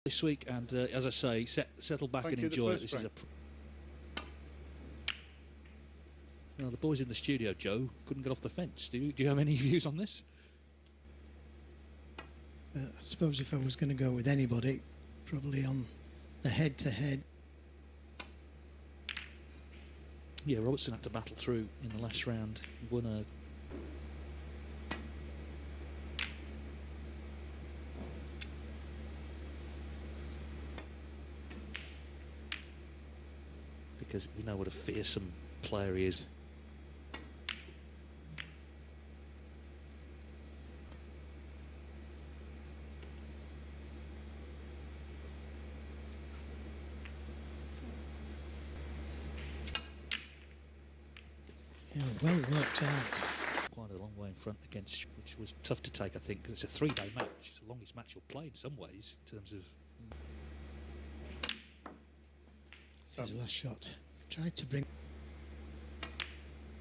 this week, and as I say, settle back and enjoy it. This is the boys in the studio, Joe, couldn't get off the fence. Do you have any views on this? I suppose if I was going to go with anybody, probably on the head-to-head. Yeah, Robertson had to battle through in the last round. He won a... because we know what a fearsome player he is. Yeah, well worked out. Quite a long way in front against, which was tough to take, I think, because it's a 3-day match. It's the longest match you'll play in some ways, in terms of... His last shot. Tried to bring...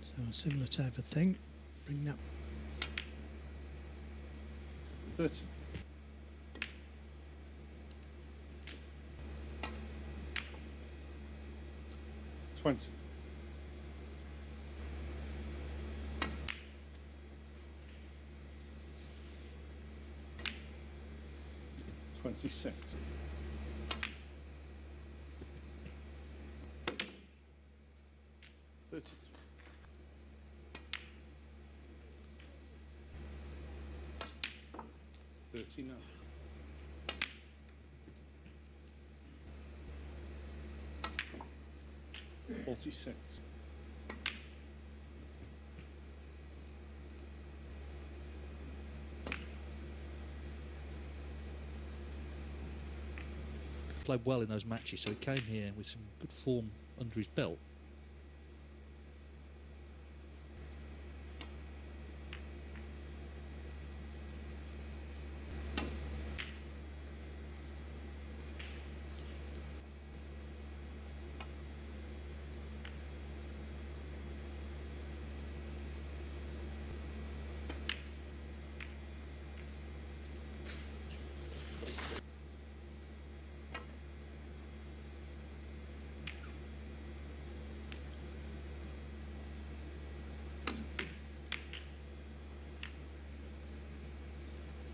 So a similar type of thing. Bring that... 30. 20. 26. 33. 39. 46. played well in those matches, so he came here with some good form under his belt.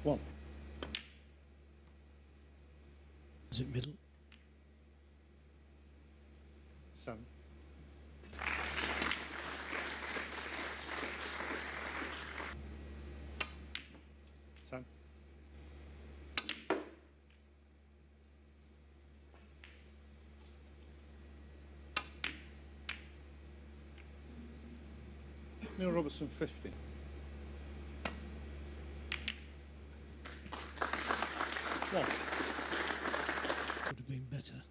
One. Is it middle? 7. 10. Robertson 50. 1. Would have been better.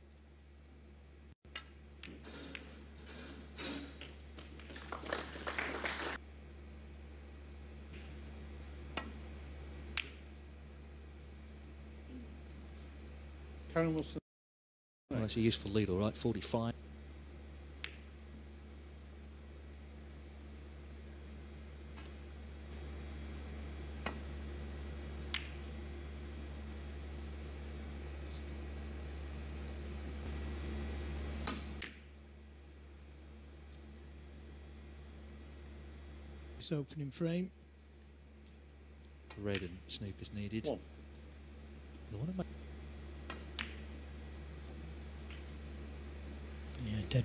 Kyren Wilson. Well, that's a useful lead, all right. 45. Opening frame. Red and snookers needed. 1. Yeah, dead.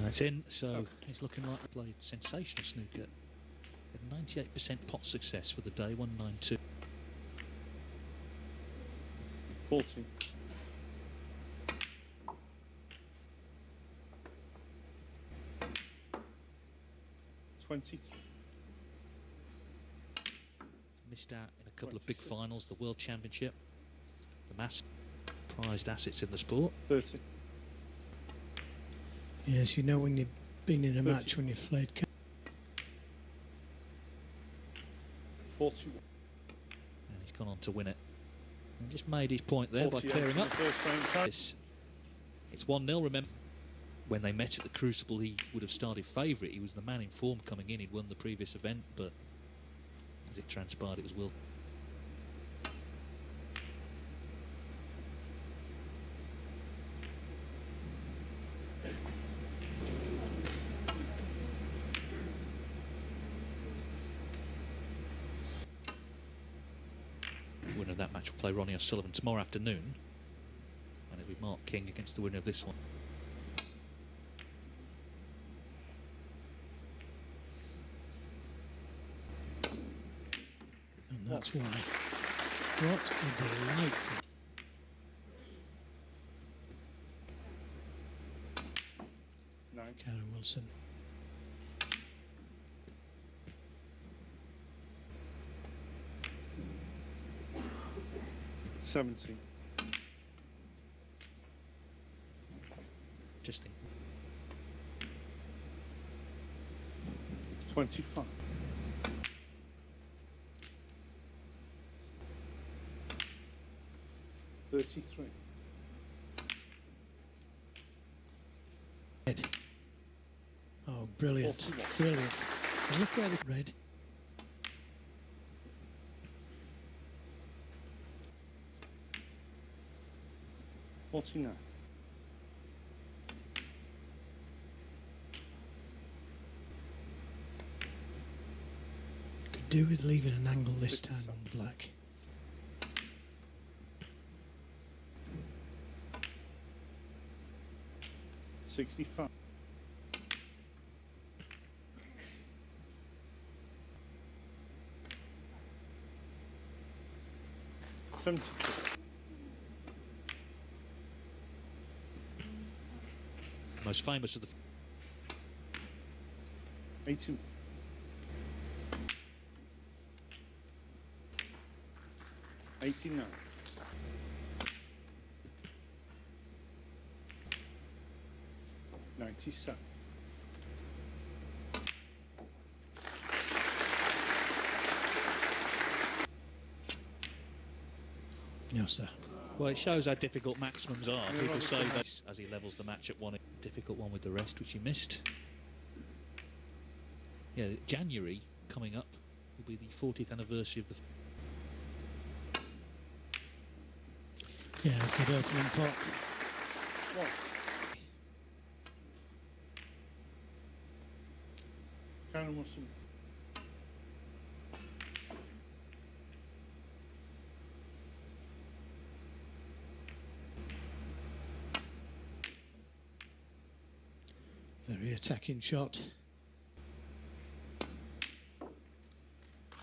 That's in, so he's looking like he played sensational snooker. 98% pot success for the day, 192. 40. 23. Missed out in a couple of big finals, the World Championship, the mass prized assets in the sport. 30. Yes, you know when you've been in a match when you've played. 41. And he's gone on to win it. And just made his point there by clearing up. It's 1-0, remember. When they met at the Crucible, he would have started favourite. He was the man in form coming in. He'd won the previous event, but as it transpired, it was Will. winner of that match will play Ronnie O'Sullivan tomorrow afternoon, and it'll be Mark King against the winner of this one. And that's why. What a delightful. Kyren Wilson. $70. Just think. 25. $33. Red. Oh, brilliant. 41. Brilliant. And look where the red. $49. Could do with leaving an angle this time on the black. $65. $72. Most famous of the 80. 89. 97. No, sir. Well, it shows how difficult maximums are. Yeah, People Robertson say that as he levels the match at one, a difficult one with the rest, which he missed. Yeah, January coming up will be the 40th anniversary of the. Yeah, good opening pot. What? Kyren Wilson. Very attacking shot.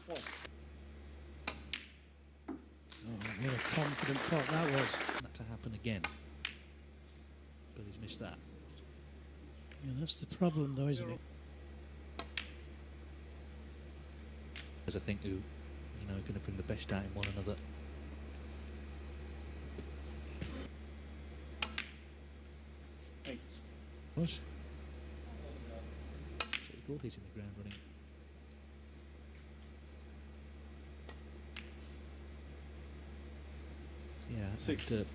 What? Oh, what a confident pot that was. That to happen again. But he's missed that. Yeah, that's the problem though, isn't it? As I think who, are going to bring the best out in one another. $8. Was. So the ball hitting the ground running. Yeah, 6. and,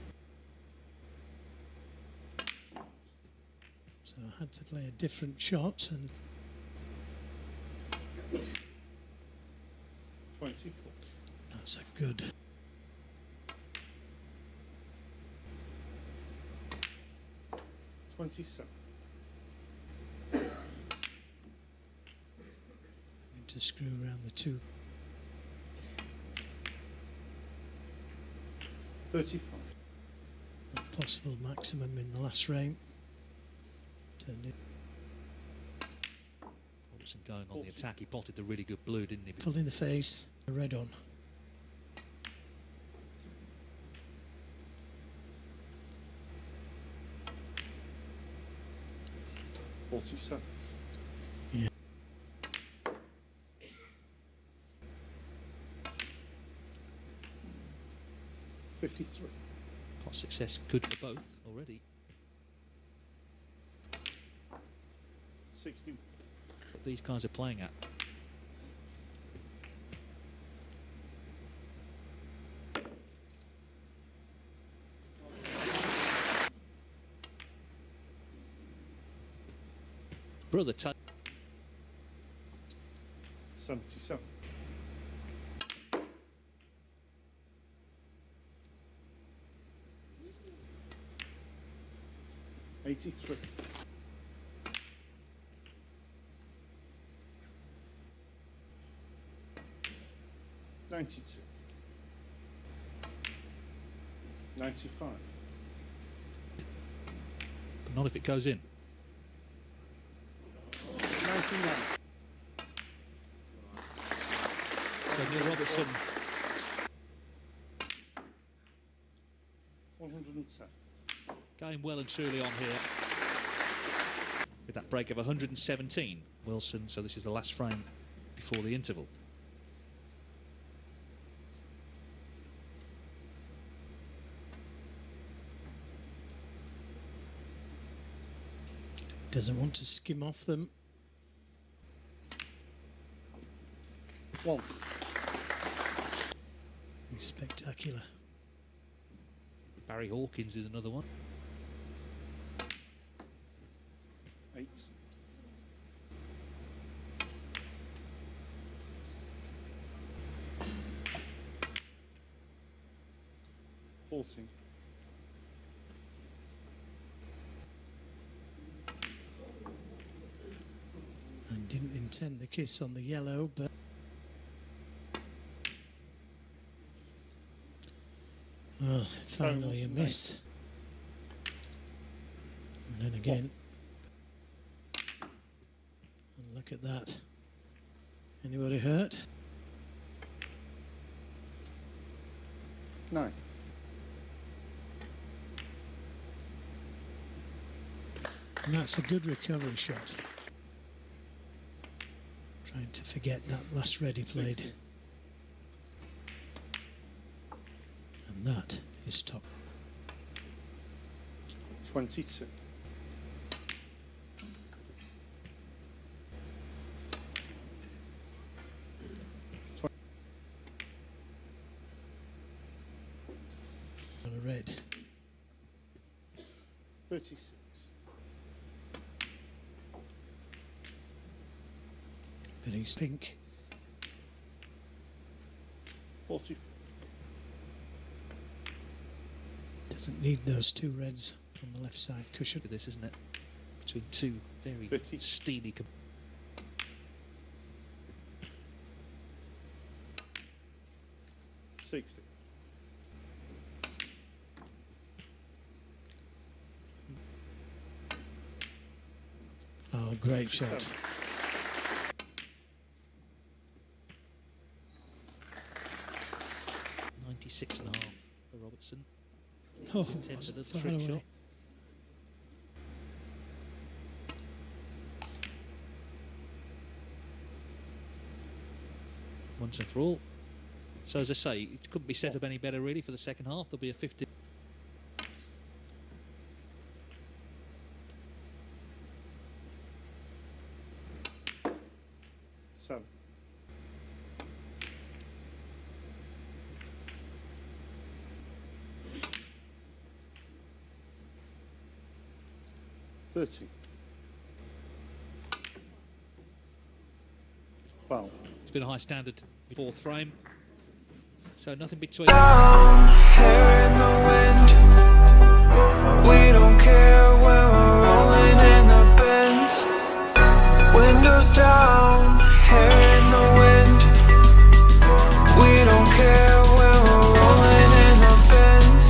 So I had to play a different shot and 24. that's a good. $27. To screw around the two. 35. Not possible maximum in the last frame. Turned it Robertson going on the attack. He potted the really good blue, didn't he? full in the face. The red on. $47. Yeah. $53. Pot success good for both already. 60. What these guys are playing at. Brother, 77. $83. 92. 95. But not if it goes in. 99. So Neil Robertson, 110. going well and truly on here. With that break of 117. Wilson, so this is the last frame before the interval. Doesn't want to skim off them. 1. He's spectacular. Barry Hawkins is another one. 8. 14. And didn't intend the kiss on the yellow, but well, finally a miss. And then again. And look at that. Anybody hurt? 9. And that's a good recovery shot. Trying to forget that last red he played. 60. And that is top. 22. 20. On a red. 36. But he's pink. 44. Doesn't need those two reds on the left side cushion. This, isn't it? Between two very 50. steely. 60. Oh, great shot. 7. .96.5 for Robertson. Oh, Intended wasn't a far trick away. shot. Once and for all. So as I say, it couldn't be set up any better really for the second half. There'll be a 50. 7. 30. Foul. It's been a high standard fourth frame. So nothing between. Down, hair in the wind. We don't care when we're rolling in the bends. Windows down, hair in the wind. We don't care when we're rolling in the bends.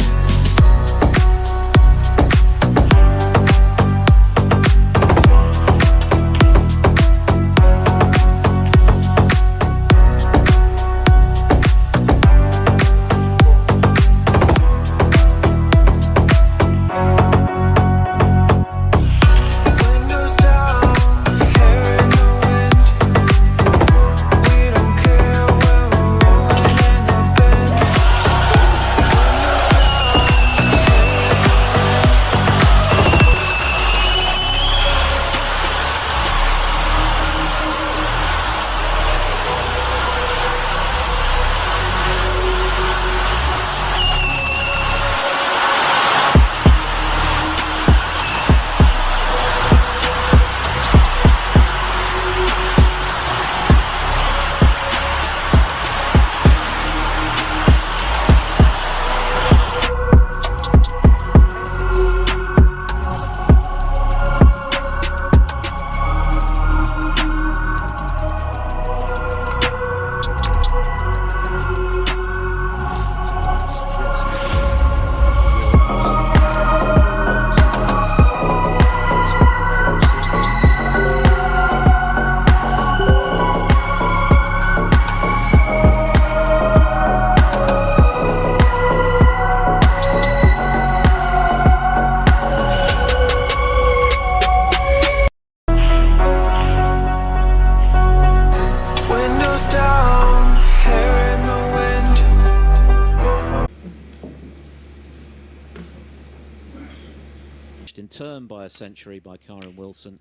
in turn by a century by Kyren Wilson,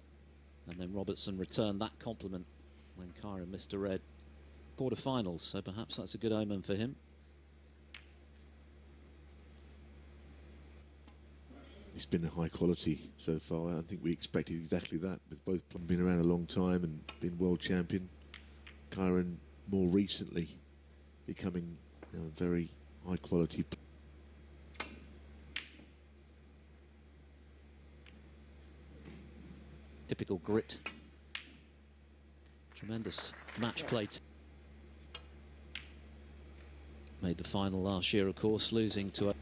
and then Robertson returned that compliment when Kyren missed a red. Quarterfinals, so perhaps that's a good omen for him. It's been a high quality so far. I think we expected exactly that, with both been around a long time and been world champion. Kyren more recently becoming a very high quality. Typical grit. Tremendous match play. Made the final last year, of course, losing to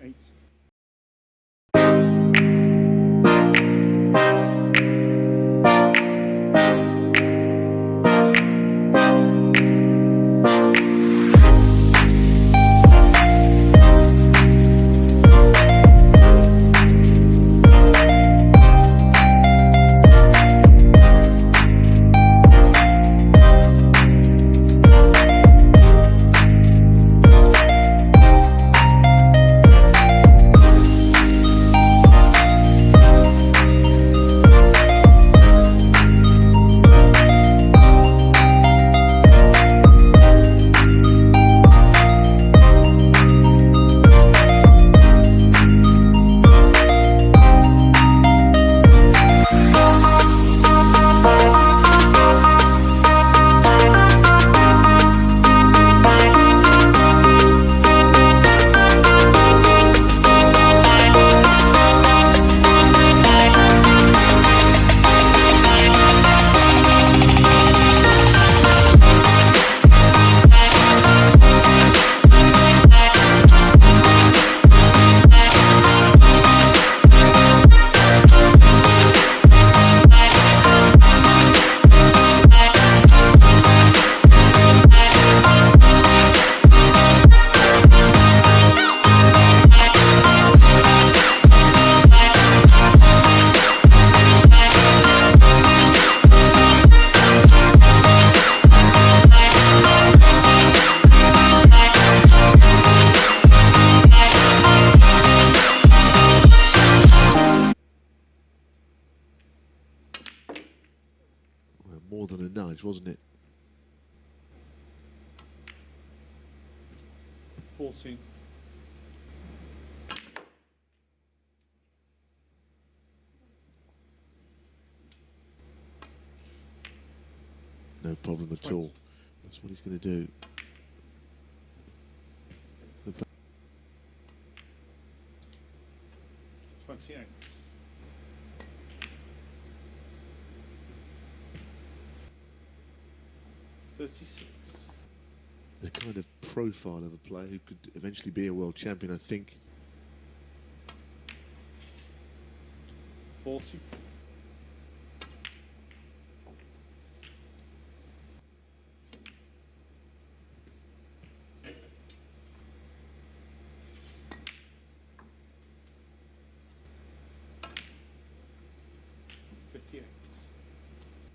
8. More than a nudge, wasn't it? 14. No problem at all. That's what he's going to do. 28. The kind of profile of a player who could eventually be a world champion, I think. 40.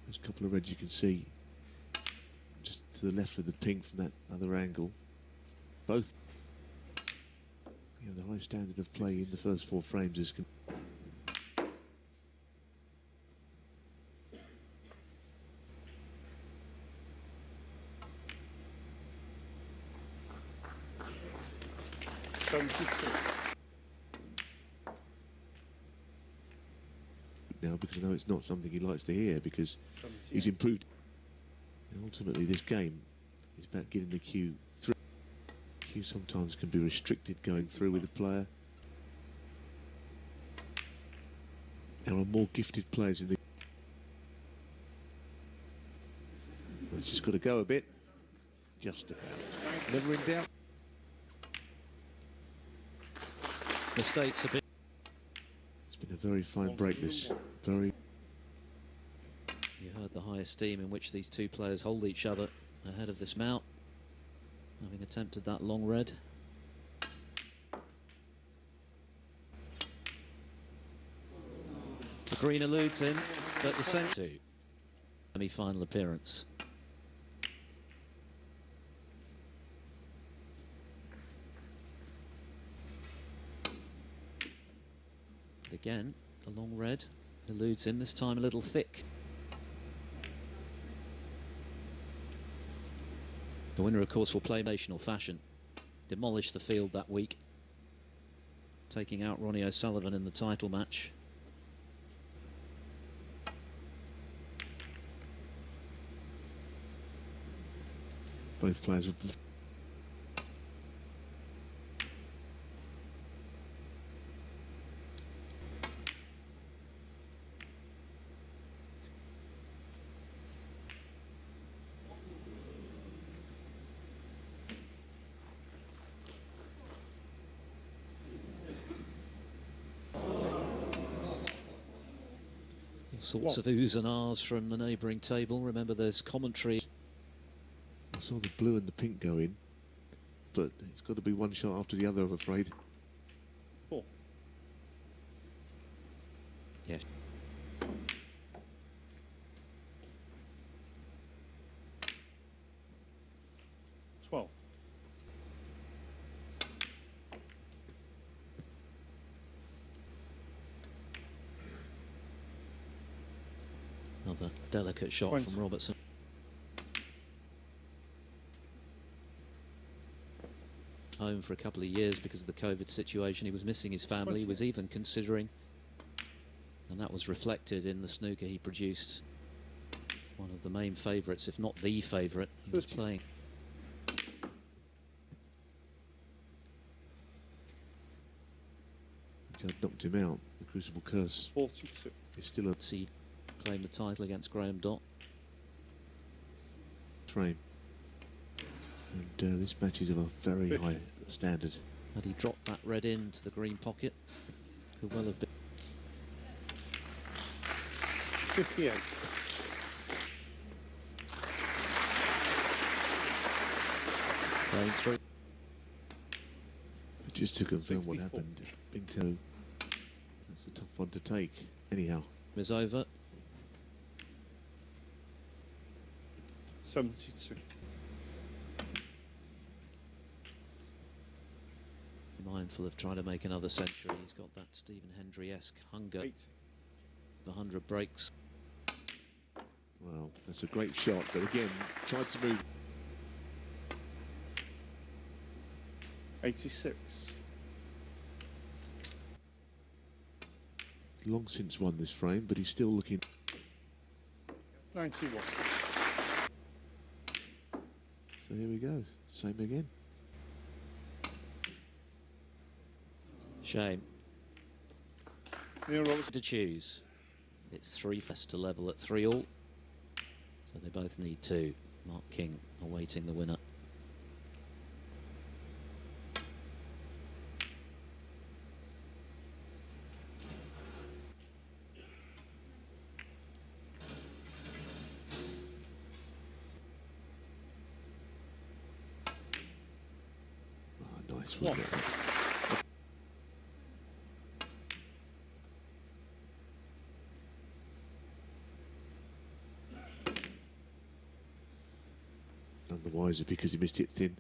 There's a couple of reds you can see just to the left of the pink from that other angle. Both, the high standard of play in the first 4 frames is. Now, because I know it's not something he likes to hear, because he's improved. And ultimately, this game is about getting the cue through. Cue sometimes can be restricted going through with a player. There are more gifted players in the. It's just got to go a bit. Just about. Never in doubt. Mistakes a bit. It's been a very fine break, this. Very. You heard the high esteem in which these two players hold each other ahead of this mount, having attempted that long red. The green eludes him, but the centre semi-final appearance. Again, the long red eludes him, this time a little thick. The winner, of course, will play national fashion. Demolished the field that week, taking out Ronnie O'Sullivan in the title match. Both players would. All sorts of oohs and ahs from the neighbouring table. Remember, there's commentary. I saw the blue and the pink go in, but it's got to be one shot after the other, I'm afraid. 4. Yes. Twelve. Another delicate shot 20. from Robertson. Home for a couple of years because of the COVID situation. He was missing his family. He was even considering, and that was reflected in the snooker he produced. One of the main favourites, if not the favourite, he was playing. I knocked him out. The Crucible Curse 42. is still a He claimed the title against Graham Dott. frame. And this match is of a very 50. high standard. Had he dropped that red into the green pocket, could well have been. 58. Going through. But just to confirm what 64. happened, Big Toe, that's a tough one to take. Anyhow, Is over. 72. Mindful of trying to make another century. He's got that Stephen Hendry-esque hunger. 80. The 100 breaks. well, that's a great shot, but again, tried to move. 86. Long since won this frame, but he's still looking. 91. So here we go, same again. Shame Neil Robertson. to choose. It's 3 first to level at 3-all. So they both need 2. Mark King awaiting the winner. Oh, nice one. None the wiser because he missed it thin.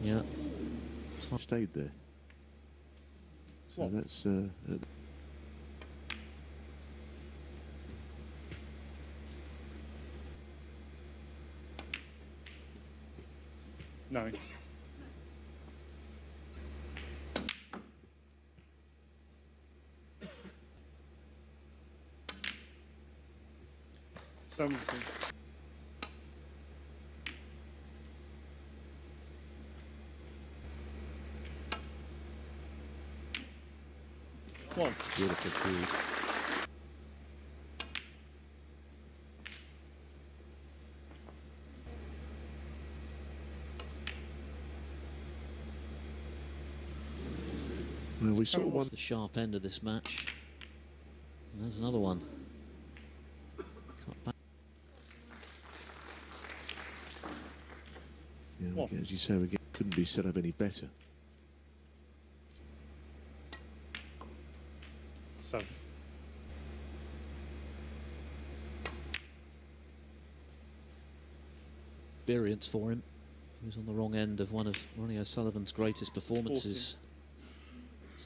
Yeah. Stayed there. So What? that's 9. Seventeen. One. Beautiful food. well, we saw one. The sharp end of this match. And there's another one. Cut back. Yeah, What? as you say, again, couldn't be set up any better. 7. experience for him. He was on the wrong end of one of Ronnie O'Sullivan's greatest performances.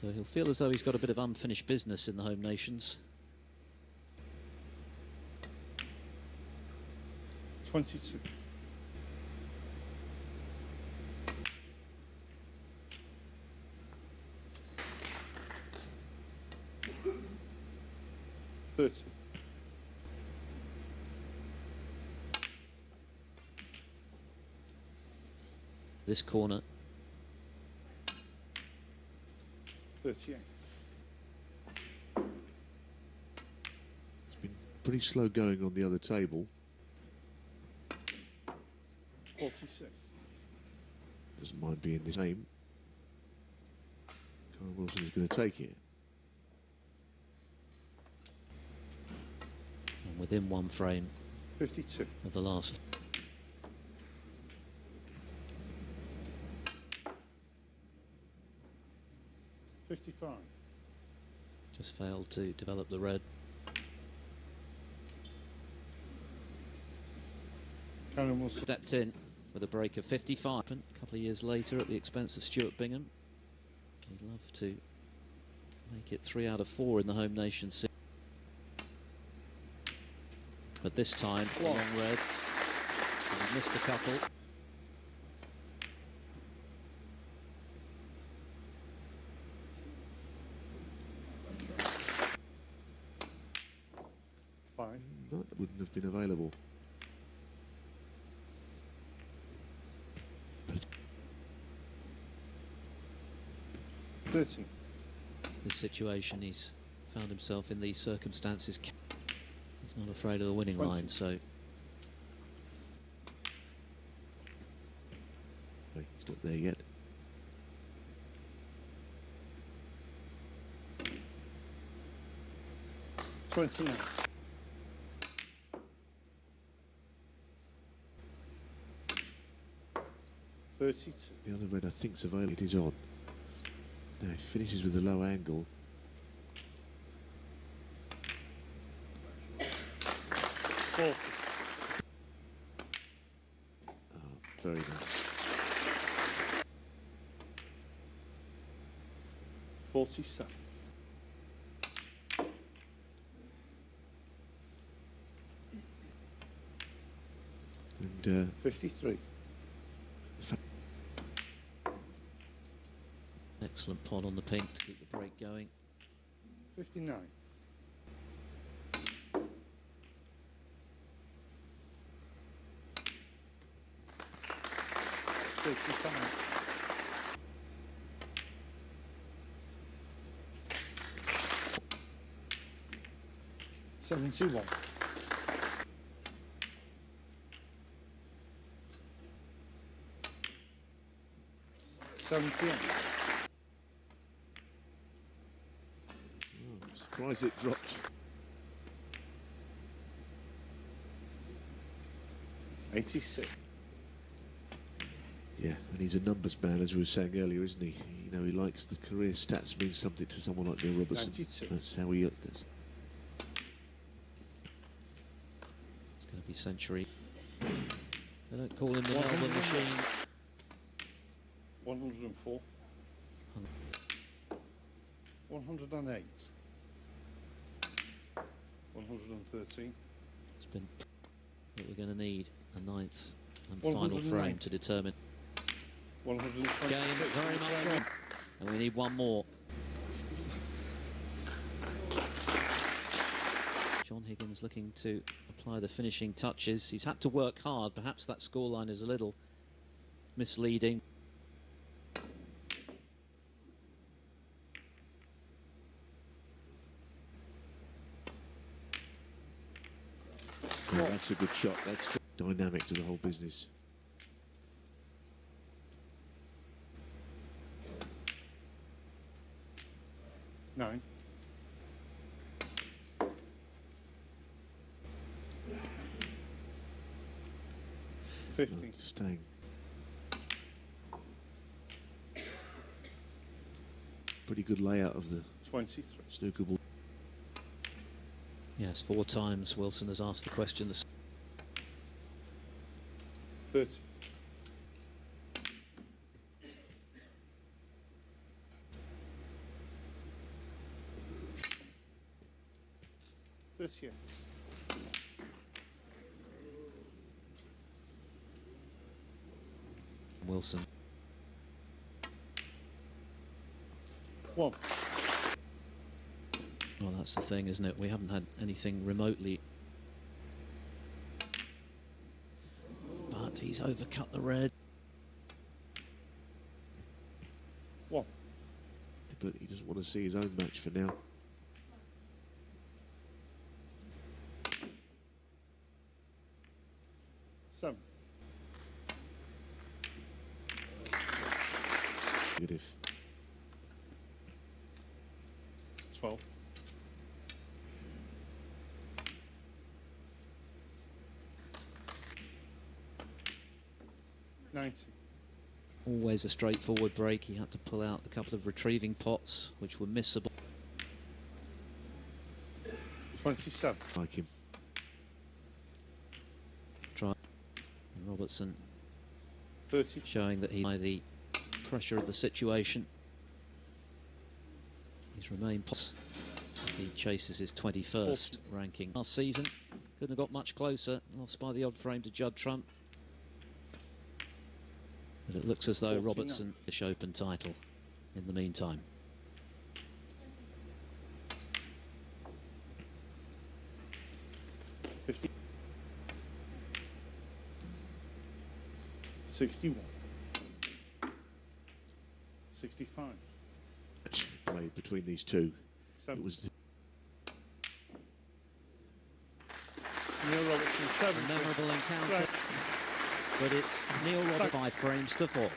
40. So he'll feel as though he's got a bit of unfinished business in the home nations. 22. $30. This corner. 38. It's been pretty slow going on the other table. 46. Doesn't mind being the same. Kyren Wilson is going to take it. And within one frame 52. of the last. $55. Just failed to develop the red. Kyren Wilson. Stepped in with a break of 55. A couple of years later at the expense of Stuart Bingham. He'd love to make it 3 out of 4 in the home nation series. But this time, long red. And he missed a couple. That wouldn't have been available. $30. This situation, he's found himself in these circumstances. He's not afraid of the winning 20. line, so He's not there yet. $29. $32. The other red I think's available. It is on. Now he finishes with a low angle. 40. Oh, very nice. 47. And 53. excellent pot on the pink to keep the break going. 59. $71. 78. I'm surprised it dropped. $86. Yeah, and he's a numbers man, as we were saying earlier, isn't he? You know, he likes the career stats mean something to someone like Neil Robertson. 92. That's how he. That's, It's going to be Century. They don't call him the Melbourne Machine. 104. 108. 113. It's been what we're going to need a ninth and final frame 190. to determine. 126. Game very much on. And we need one more. John Higgins looking to apply the finishing touches. He's had to work hard. Perhaps that scoreline is a little misleading. yeah, that's a good shot. That's dynamic to the whole business. $9. $50. Staying. Pretty good layout of the 23. snooker ball. Yes, 4 times Wilson has asked the question. 30. This year. Wilson. 1. Well, that's the thing, isn't it? We haven't had anything remotely. But he's overcut the red. 1. But he doesn't want to see his own match for now. Seven. Negative. 12. 90. Always a straightforward break. He had to pull out a couple of retrieving pots, which were missable. 27. Like him. Try. Robertson 30. showing that he's by the pressure of the situation. He's remained as he chases his 21st ranking last season. Couldn't have got much closer. Lost by the odd frame to Judd Trump. But it looks as though 49. Robertson British Open title in the meantime. 50. 61. 65. Match played between these two. 7. It was Neil Robertson 7. A memorable encounter, Right. but it's Neil Robertson 5 frames to 4.